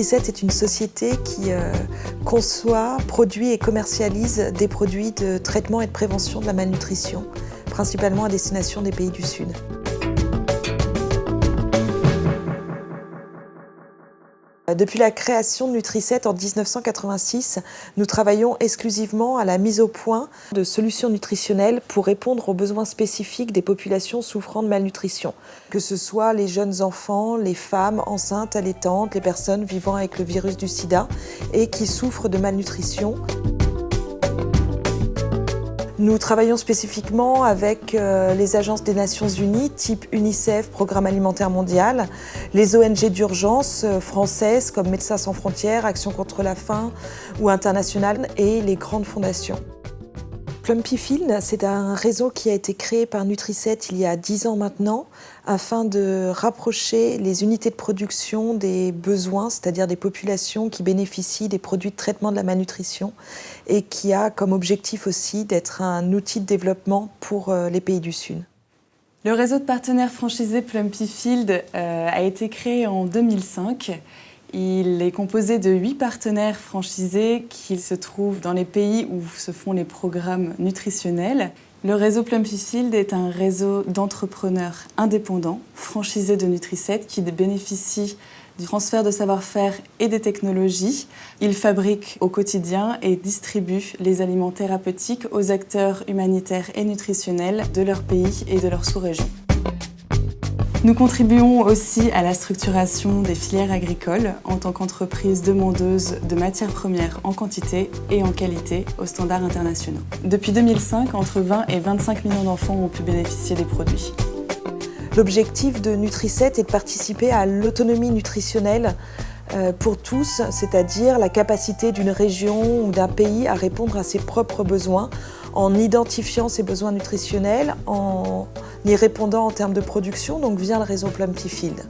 Nutri-7 est une société qui conçoit, produit et commercialise des produits de traitement et de prévention de la malnutrition, principalement à destination des pays du Sud. Depuis la création de Nutri-7 en 1986, nous travaillons exclusivement à la mise au point de solutions nutritionnelles pour répondre aux besoins spécifiques des populations souffrant de malnutrition, que ce soit les jeunes enfants, les femmes enceintes, allaitantes, les personnes vivant avec le virus du sida et qui souffrent de malnutrition. Nous travaillons spécifiquement avec les agences des Nations Unies, type UNICEF, Programme alimentaire mondial, les ONG d'urgence françaises comme Médecins sans frontières, Action contre la faim ou internationales et les grandes fondations. Plumpy Field, c'est un réseau qui a été créé par Nutri-7 il y a 10 ans maintenant, afin de rapprocher les unités de production des besoins, c'est-à-dire des populations qui bénéficient des produits de traitement de la malnutrition et qui a comme objectif aussi d'être un outil de développement pour les pays du Sud. Le réseau de partenaires franchisés Plumpy Field a été créé en 2005. Il est composé de 8 partenaires franchisés qui se trouvent dans les pays où se font les programmes nutritionnels. Le réseau Plumpy Field est un réseau d'entrepreneurs indépendants, franchisés de Nutri-7, qui bénéficient du transfert de savoir-faire et des technologies. Ils fabriquent au quotidien et distribuent les aliments thérapeutiques aux acteurs humanitaires et nutritionnels de leur pays et de leur sous-région. Nous contribuons aussi à la structuration des filières agricoles en tant qu'entreprise demandeuse de matières premières en quantité et en qualité aux standards internationaux. Depuis 2005, entre 20 et 25 millions d'enfants ont pu bénéficier des produits. L'objectif de Nutri-7 est de participer à l'autonomie nutritionnelle pour tous, c'est-à-dire la capacité d'une région ou d'un pays à répondre à ses propres besoins en identifiant ses besoins nutritionnels, en y répondant en termes de production, donc via le réseau Plumpy Field.